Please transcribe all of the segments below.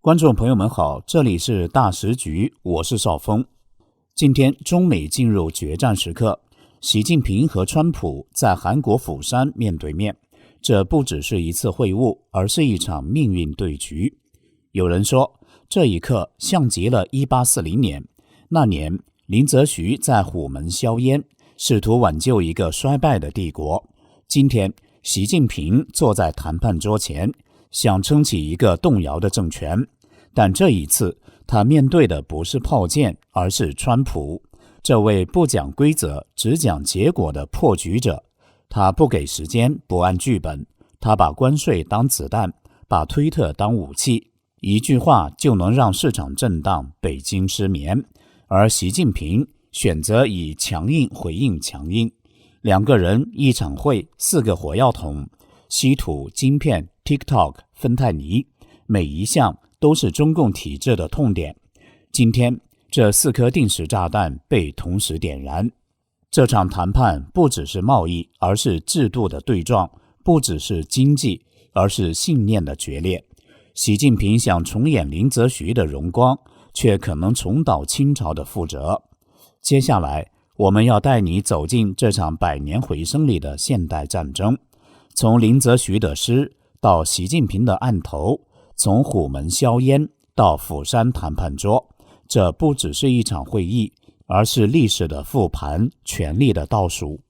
观众朋友们好，这里是大时局，我是邵峰。今天中美进入决战时刻，习近平和川普在韩国釜山面对面，这不只是一次会晤，而是一场命运对局。有人说，这一刻像极了1840年，那年林则徐在虎门销烟，试图挽救一个衰败的帝国。今天习近平坐在谈判桌前，想撑起一个动摇的政权，但这一次他面对的不是炮舰，而是川普，这位不讲规则只讲结果的破局者。他不给时间，不按剧本，他把关税当子弹，把推特当武器，一句话就能让市场震荡，北京失眠。而习近平选择以强硬回应强硬，两个人一场会，4个火药桶，稀土、晶片、TikTok、芬太尼，每一项都是中共体制的痛点。今天这4颗定时炸弹被同时点燃。这场谈判不只是贸易，而是制度的对撞；不只是经济，而是信念的决裂。习近平想重演林则徐的荣光，却可能重蹈清朝的覆辙。接下来我们要带你走进这场百年回声里的现代战争，从林则徐的诗到习近平的案头，从虎门销烟到釜山谈判桌，这不只是一场会议，而是历史的复盘，权力的倒数。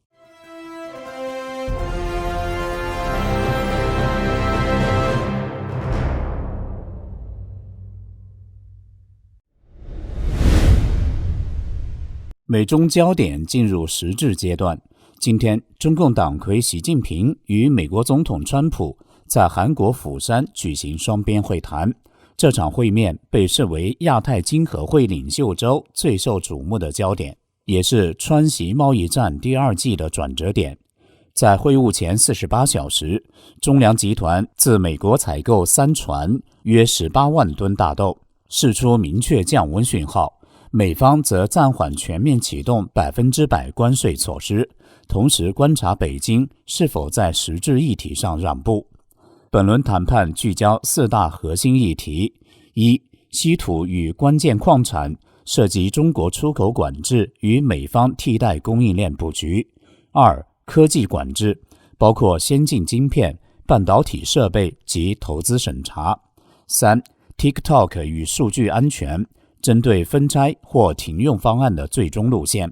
美中焦点进入实质阶段。今天，中共党魁习近平与美国总统川普在韩国釜山举行双边会谈。这场会面被视为亚太经合会领袖周最受瞩目的焦点，也是川习贸易战第2季的转折点。在会晤前48小时，中粮集团自美国采购3船约18万吨大豆，释出明确降温讯号。美方则暂缓全面启动100%关税措施，同时观察北京是否在实质议题上让步。本轮谈判聚焦4大核心议题： 1. 稀土与关键矿产，涉及中国出口管制与美方替代供应链布局； 2. 科技管制，包括先进晶片、半导体设备及投资审查； 3. TikTok 与数据安全，针对分拆或停用方案的最终路线；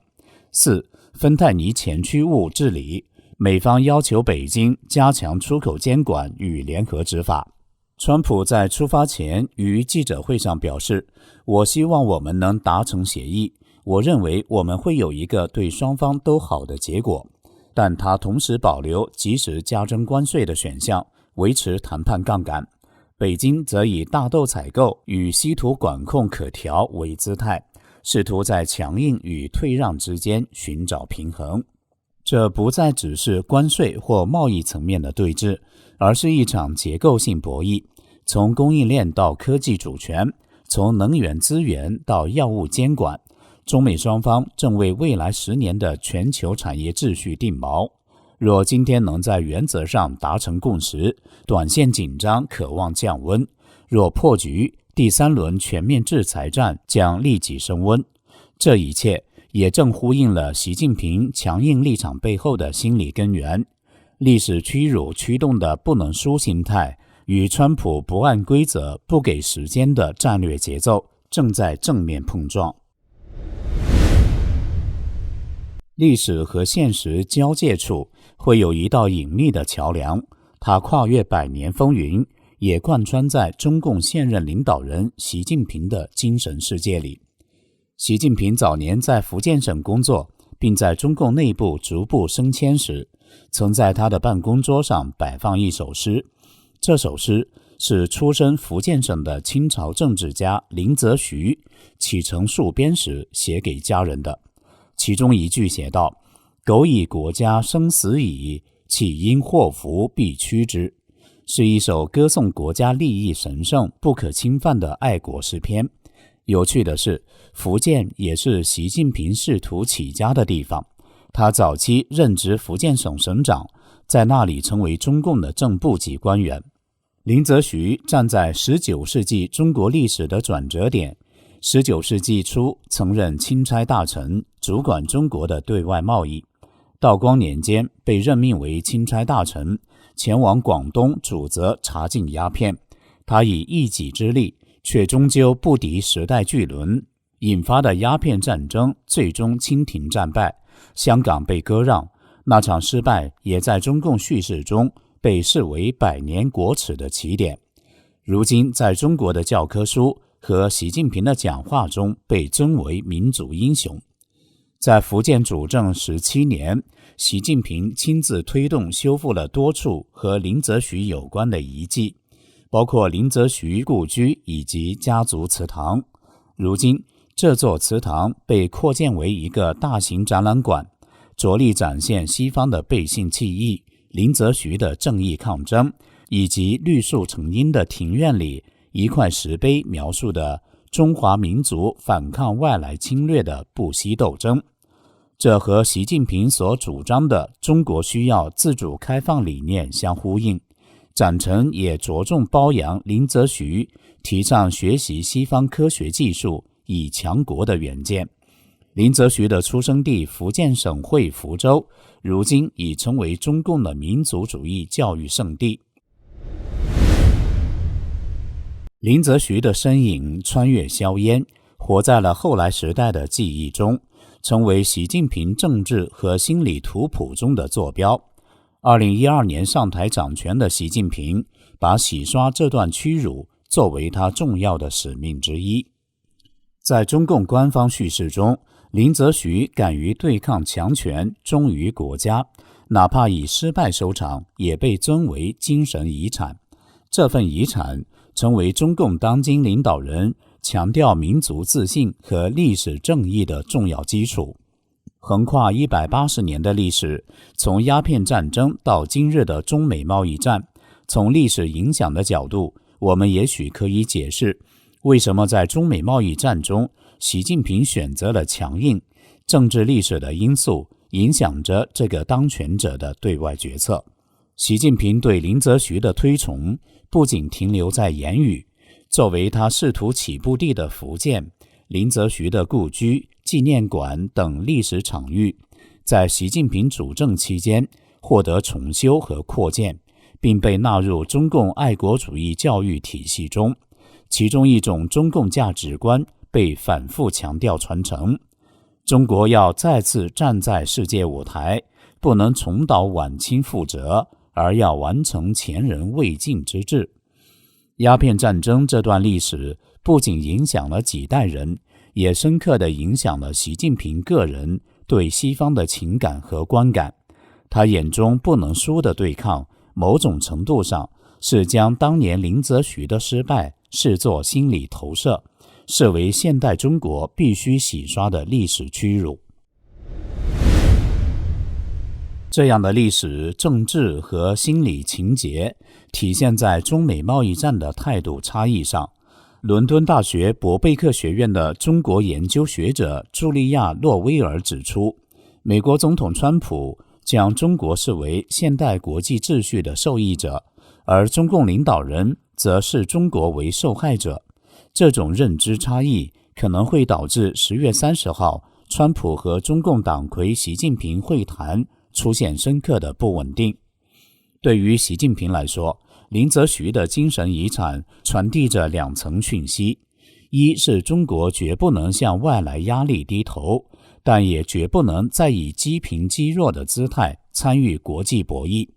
4. 芬太尼前驱物治理，美方要求北京加强出口监管与联合执法。川普在出发前于记者会上表示，我希望我们能达成协议，我认为我们会有一个对双方都好的结果，但他同时保留及时加征关税的选项，维持谈判杠杆。北京则以大豆采购与稀土管控可调为姿态，试图在强硬与退让之间寻找平衡。这不再只是关税或贸易层面的对峙，而是一场结构性博弈，从供应链到科技主权，从能源资源到药物监管，中美双方正为未来10年的全球产业秩序定锚。若今天能在原则上达成共识，短线紧张可望降温；若破局，第3轮全面制裁战将立即升温。这一切也正呼应了习近平强硬立场背后的心理根源。历史屈辱驱动的不能输心态，与川普不按规则、不给时间的战略节奏正在正面碰撞。历史和现实交界处会有一道隐秘的桥梁，它跨越100年风云，也贯穿在中共现任领导人习近平的精神世界里。习近平早年在福建省工作，并在中共内部逐步升迁时，曾在他的办公桌上摆放一首诗。这首诗是出身福建省的清朝政治家林则徐启程戍边时写给家人的。其中一句写道：苟以国家生死以，岂因祸福必趋之，是一首歌颂国家利益神圣不可侵犯的爱国诗篇。有趣的是，福建也是习近平仕途起家的地方，他早期任职福建省省长，在那里成为中共的正部级官员。林则徐站在19世纪中国历史的转折点。19世纪初曾任钦差大臣，主管中国的对外贸易。道光年间被任命为钦差大臣，前往广东主责查禁鸦片。他以一己之力，却终究不敌时代巨轮，引发的鸦片战争最终清廷战败，香港被割让。那场失败也在中共叙事中被视为百年国耻的起点。如今在中国的教科书和习近平的讲话中被尊为民族英雄。在福建主政17年，习近平亲自推动修复了多处和林则徐有关的遗迹，包括林则徐故居以及家族祠堂。如今这座祠堂被扩建为一个大型展览馆，着力展现西方的背信弃义、林则徐的正义抗争，以及绿树成荫的庭院里一块石碑描述的中华民族反抗外来侵略的不息斗争。这和习近平所主张的中国需要自主开放理念相呼应。展陈也着重褒扬林则徐提倡学习西方科学技术以强国的远见。林则徐的出生地福建省会福州，如今已成为中共的民族主义教育圣地。林则徐的身影穿越硝烟，活在了后来时代的记忆中，成为习近平政治和心理图谱中的坐标。2012年上台掌权的习近平，把洗刷这段屈辱作为他重要的使命之一。在中共官方叙事中，林则徐敢于对抗强权，忠于国家，哪怕以失败收场，也被尊为精神遗产。这份遗产成为中共当今领导人强调民族自信和历史正义的重要基础。横跨180年的历史，从鸦片战争到今日的中美贸易战，从历史影响的角度，我们也许可以解释为什么在中美贸易战中，习近平选择了强硬。政治历史的因素影响着这个当权者的对外决策。习近平对林则徐的推崇不仅停留在言语，作为他仕途起步地的福建，林则徐的故居、纪念馆等历史场域，在习近平主政期间获得重修和扩建，并被纳入中共爱国主义教育体系中。其中一种中共价值观被反复强调传承：中国要再次站在世界舞台，不能重蹈晚清覆辙，而要完成前人未尽之志。鸦片战争这段历史不仅影响了几代人，也深刻地影响了习近平个人对西方的情感和观感。他眼中不能输的对抗，某种程度上是将当年林则徐的失败视作心理投射，视为现代中国必须洗刷的历史屈辱。这样的历史、政治和心理情节体现在中美贸易战的态度差异上。伦敦大学伯贝克学院的中国研究学者茱莉亚·洛威尔指出，美国总统川普将中国视为现代国际秩序的受益者，而中共领导人则视中国为受害者。这种认知差异可能会导致10月30号川普和中共党魁习近平会谈出现深刻的不稳定。对于习近平来说，林则徐的精神遗产传递着2层讯息：一是中国绝不能向外来压力低头，但也绝不能再以积贫积弱的姿态参与国际博弈；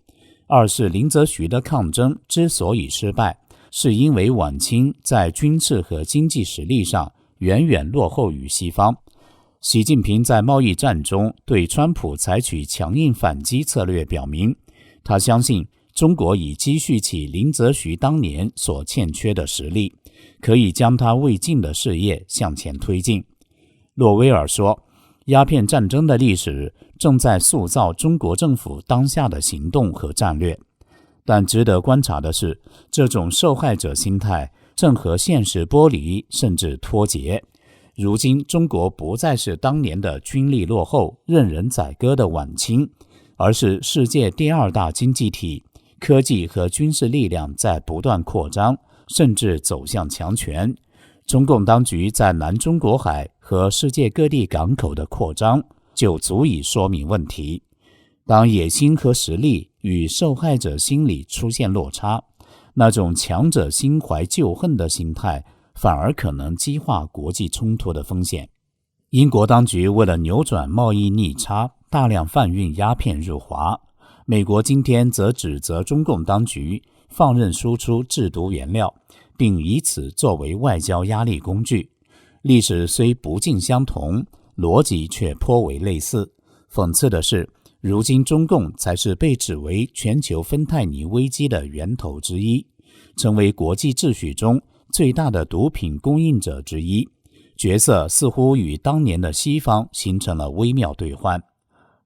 二是林则徐的抗争之所以失败，是因为晚清在军事和经济实力上远远落后于西方。习近平在贸易战中对川普采取强硬反击策略表明，他相信中国已积蓄起林则徐当年所欠缺的实力，可以将他未尽的事业向前推进。洛威尔说，鸦片战争的历史正在塑造中国政府当下的行动和战略。但值得观察的是，这种受害者心态正和现实剥离甚至脱节。如今中国不再是当年的军力落后、任人宰割的晚清，而是世界第2大经济体，科技和军事力量在不断扩张，甚至走向强权。中共当局在南中国海和世界各地港口的扩张就足以说明问题。当野心和实力与受害者心理出现落差，那种强者心怀旧恨的心态反而可能激化国际冲突的风险。英国当局为了扭转贸易逆差，大量贩运鸦片入华。美国今天则指责中共当局放任输出制毒原料，并以此作为外交压力工具。历史虽不尽相同，逻辑却颇为类似。讽刺的是，如今中共才是被指为全球芬太尼危机的源头之一，成为国际秩序中最大的毒品供应者之一，角色似乎与当年的西方形成了微妙兑换。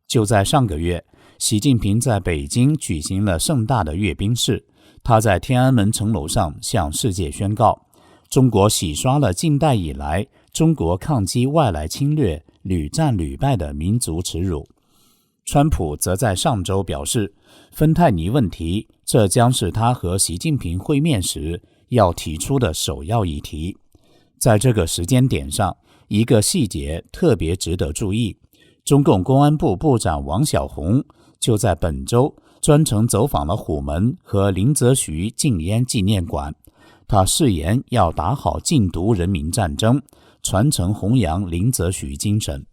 就在上个月，习近平在北京举行了盛大的阅兵式，他在天安门城楼上向世界宣告，中国洗刷了近代以来中国抗击外来侵略屡战屡败的民族耻辱。川普则在上周表示，芬太尼问题，这将是他和习近平会面时要提出的首要议题。在这个时间点上，一个细节特别值得注意，中共公安部部长王小洪就在本周专程走访了虎门和林则徐禁烟纪念馆，他誓言要打好禁毒人民战争，传承弘扬林则徐精神。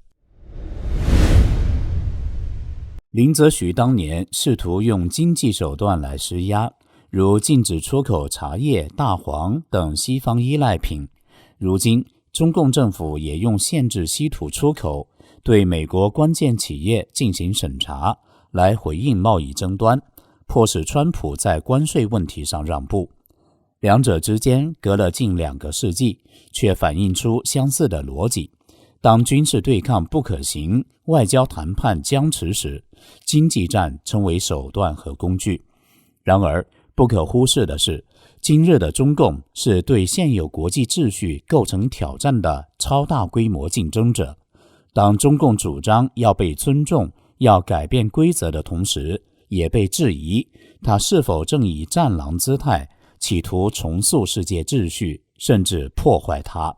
林则徐当年试图用经济手段来施压，如禁止出口茶叶、大黄等西方依赖品。如今，中共政府也用限制稀土出口，对美国关键企业进行审查，来回应贸易争端，迫使川普在关税问题上让步。两者之间隔了近2个世纪，却反映出相似的逻辑。当军事对抗不可行，外交谈判僵持时，经济战成为手段和工具。然而，不可忽视的是，今日的中共是对现有国际秩序构成挑战的超大规模竞争者。当中共主张要被尊重、要改变规则的同时，也被质疑他是否正以战狼姿态企图重塑世界秩序，甚至破坏它。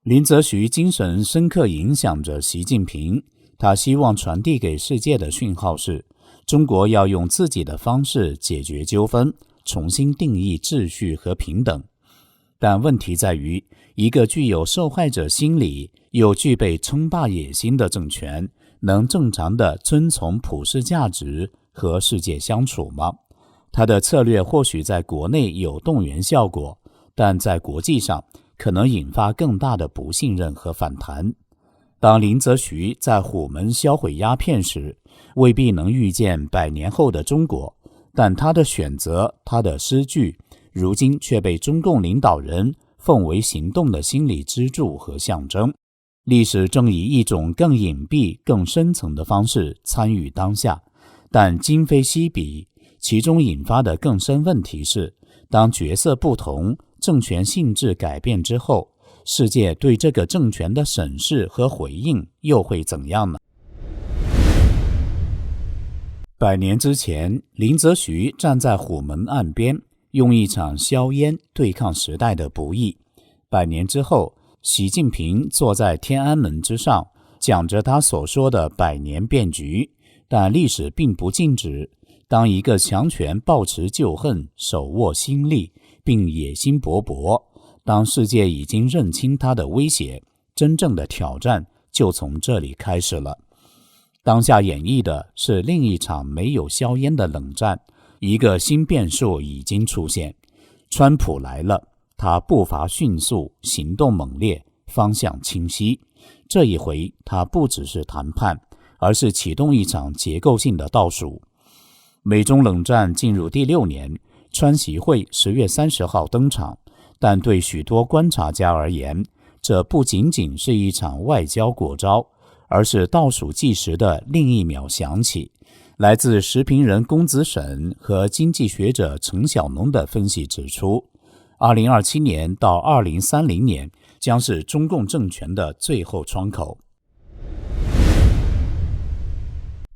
林则徐精神深刻影响着习近平，他希望传递给世界的讯号是，中国要用自己的方式解决纠纷，重新定义秩序和平等。但问题在于，一个具有受害者心理又具备称霸野心的政权，能正常地遵从普世价值和世界相处吗？他的策略或许在国内有动员效果，但在国际上可能引发更大的不信任和反弹。当林则徐在虎门销毁鸦片时，未必能预见100年后的中国，但他的选择，他的诗句，如今却被中共领导人奉为行动的心理支柱和象征。历史正以一种更隐蔽、更深层的方式参与当下，但今非昔比，其中引发的更深问题是，当角色不同、政权性质改变之后，世界对这个政权的审视和回应又会怎样呢？100年之前，林则徐站在虎门岸边，用一场硝烟对抗时代的不易。100年之后，习近平坐在天安门之上，讲着他所说的100年变局，但历史并不静止。当一个强权抱持旧恨，手握新利，并野心勃勃，当世界已经认清他的威胁，真正的挑战就从这里开始了。当下演绎的是另一场没有硝烟的冷战，一个新变数已经出现。川普来了，他步伐迅速，行动猛烈，方向清晰。这一回，他不只是谈判，而是启动一场结构性的倒数。美中冷战进入第6年，川习会10月30号登场，但对许多观察家而言，这不仅仅是一场外交过招，而是倒数计时的另一秒响起。来自时评人龚子沈和经济学者陈小农的分析指出，2027年到2030年将是中共政权的最后窗口。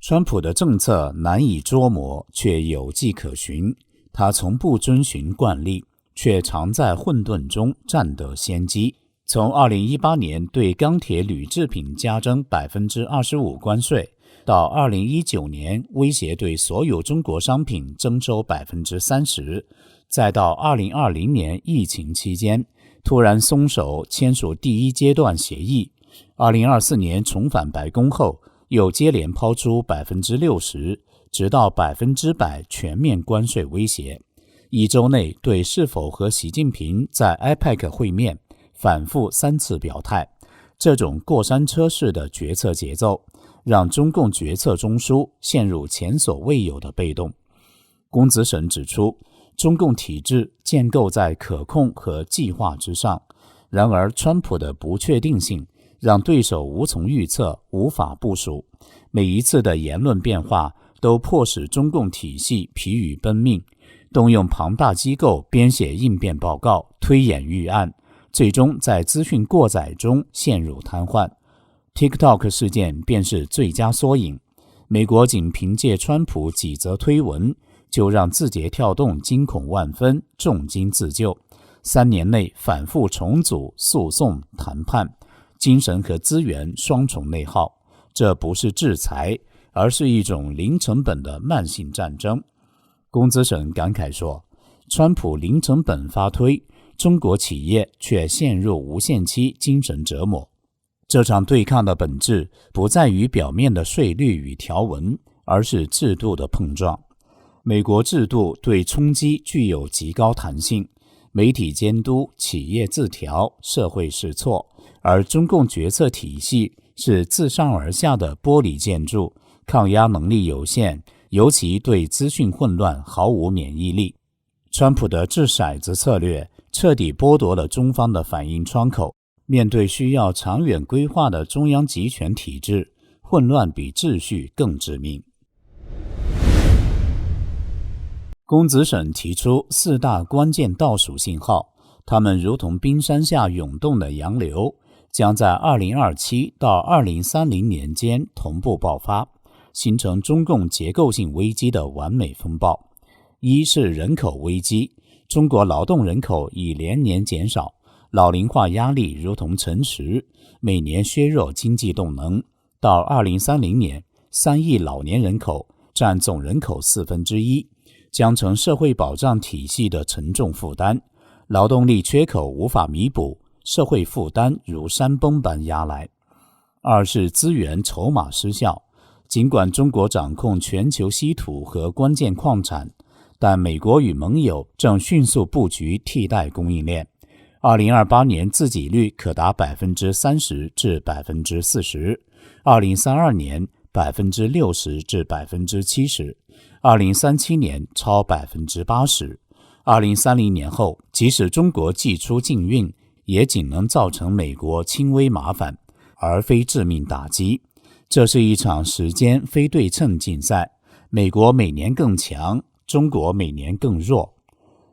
川普的政策难以捉摸，却有迹可循。他从不遵循惯例，却常在混沌中占得先机。从2018年对钢铁铝制品加征 25% 关税，到2019年威胁对所有中国商品征收 30%， 再到2020年疫情期间突然松手签署第一阶段协议，2024年重返白宫后又接连抛出 60%， 直到 100% 全面关税威胁。一周内对是否和习近平在 APEC 会面反复3次表态，这种过山车式的决策节奏让中共决策中枢陷入前所未有的被动。龚子沈指出，中共体制建构在可控和计划之上，然而川普的不确定性让对手无从预测，无法部署。每一次的言论变化都迫使中共体系疲于奔命，动用庞大机构编写应变报告，推演预案，最终在资讯过载中陷入瘫痪。 TikTok 事件便是最佳缩影。美国仅凭借川普几则推文，就让字节跳动惊恐万分，重金自救。3年内反复重组、诉讼、谈判，精神和资源双重内耗。这不是制裁，而是一种零成本的慢性战争。龚子沈感慨说，川普零成本发推，中国企业却陷入无限期精神折磨。这场对抗的本质不在于表面的税率与条文，而是制度的碰撞。美国制度对冲击具有极高弹性，媒体监督、企业自调、社会试错，而中共决策体系是自上而下的玻璃建筑，抗压能力有限，尤其对资讯混乱毫无免疫力。川普的掷骰子策略彻底剥夺了中方的反应窗口，面对需要长远规划的中央集权体制，混乱比秩序更致命。龚子沈提出4大关键倒数信号，它们如同冰山下涌动的洋流，将在2027到2030年间同步爆发，形成中共结构性危机的完美风暴。一是人口危机，中国劳动人口已连年减少，老龄化压力如同沉石，每年削弱经济动能。到2030年，3亿老年人口占总人口1/4，将成社会保障体系的沉重负担，劳动力缺口无法弥补，社会负担如山崩般压来。二是资源筹码失效，尽管中国掌控全球稀土和关键矿产，但美国与盟友正迅速布局替代供应链。2028年自给率可达 30% 至 40%， 2032年 60% 至 70%， 2037年超 80%， 2030年后即使中国祭出禁运，也仅能造成美国轻微麻烦，而非致命打击。这是一场时间非对称竞赛，美国每年更强，中国每年更弱。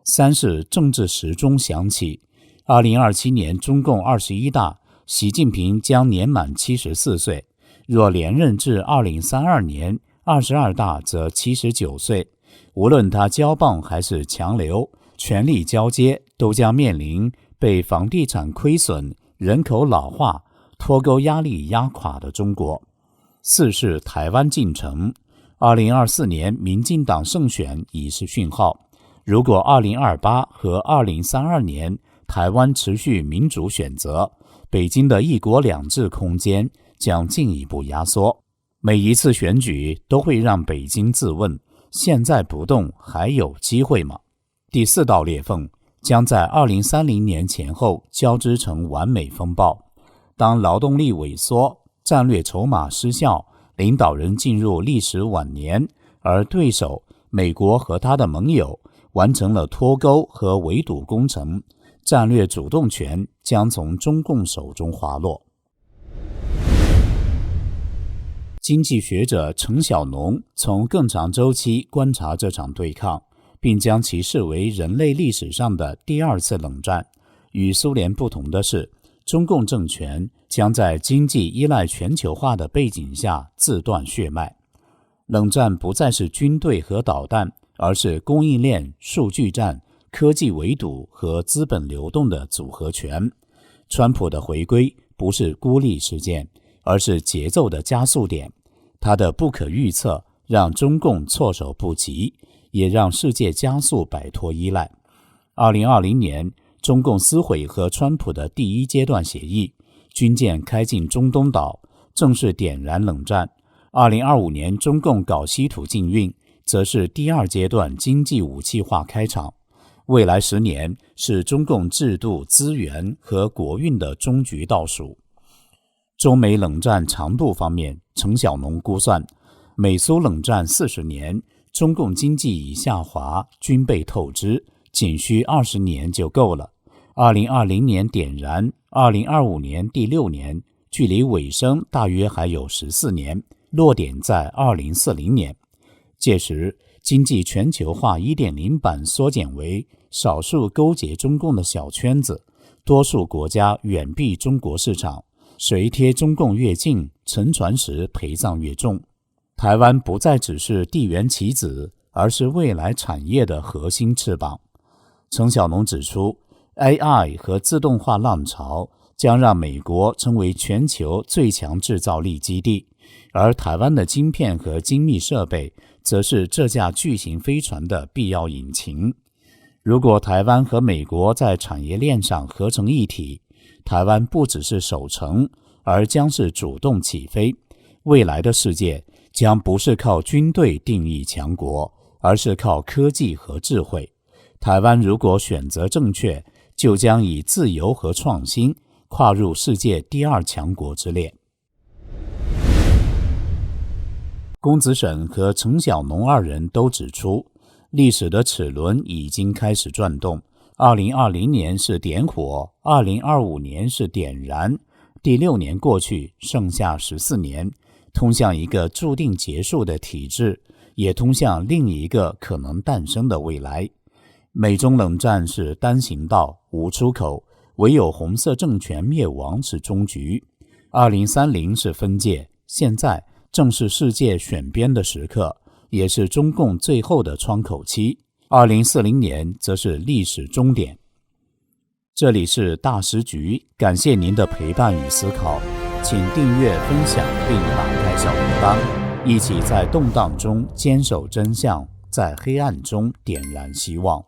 三是政治时钟响起，2027年中共21大，习近平将年满74岁，若连任至2032年，22大则79岁。无论他交棒还是强留，权力交接都将面临被房地产亏损、人口老化、脱钩压力压垮的中国。四是台湾进程，2024年民进党胜选已是讯号，如果2028和2032年台湾持续民主选择，北京的一国两制空间将进一步压缩。每一次选举都会让北京自问，现在不动还有机会吗？第4道裂缝将在2030年前后交织成完美风暴。当劳动力萎缩，战略筹码失效，领导人进入历史晚年，而对手美国和他的盟友完成了脱钩和围堵工程，战略主动权将从中共手中滑落。经济学者陈小农从更长周期观察这场对抗，并将其视为人类历史上的第2次冷战。与苏联不同的是，中共政权将在经济依赖全球化的背景下自断血脉。冷战不再是军队和导弹，而是供应链、数据战、科技围堵和资本流动的组合拳。川普的回归不是孤立事件，而是节奏的加速点。他的不可预测让中共措手不及，也让世界加速摆脱依赖。2020年，中共撕毁和川普的第一阶段协议，军舰开进中东岛，正式点燃冷战。2025年，中共搞稀土禁运，则是第二阶段经济武器化开场。未来10年是中共制度、资源和国运的终局倒数。中美冷战长度方面，程小农估算，美苏冷战40年，中共经济已下滑，军备透支，仅需20年就够了。2020年点燃，2025年第6年，距离尾声大约还有14年，落点在2040年。届时，经济全球化 1.0 版缩减为少数勾结中共的小圈子，多数国家远避中国市场，谁贴中共越近，沉船时陪葬越重。台湾不再只是地缘棋子，而是未来产业的核心翅膀。程小农指出， AI 和自动化浪潮将让美国成为全球最强制造力基地，而台湾的晶片和精密设备则是这架巨型飞船的必要引擎。如果台湾和美国在产业链上合成一体，台湾不只是守城，而将是主动起飞。未来的世界将不是靠军队定义强国，而是靠科技和智慧。台湾如果选择正确，就将以自由和创新跨入世界第2强国之列。龚子沈和程小农2人都指出，历史的齿轮已经开始转动，2020年是点火，2025年是点燃，第6年过去，剩下14年，通向一个注定结束的体制，也通向另一个可能诞生的未来。美中冷战是单行道，无出口，唯有红色政权灭亡是终局。2030是分界，现在正是世界选边的时刻，也是中共最后的窗口期。2040年则是历史终点。这里是大师局，感谢您的陪伴与思考，请订阅、分享并打开小铃铛，一起在动荡中坚守真相，在黑暗中点燃希望。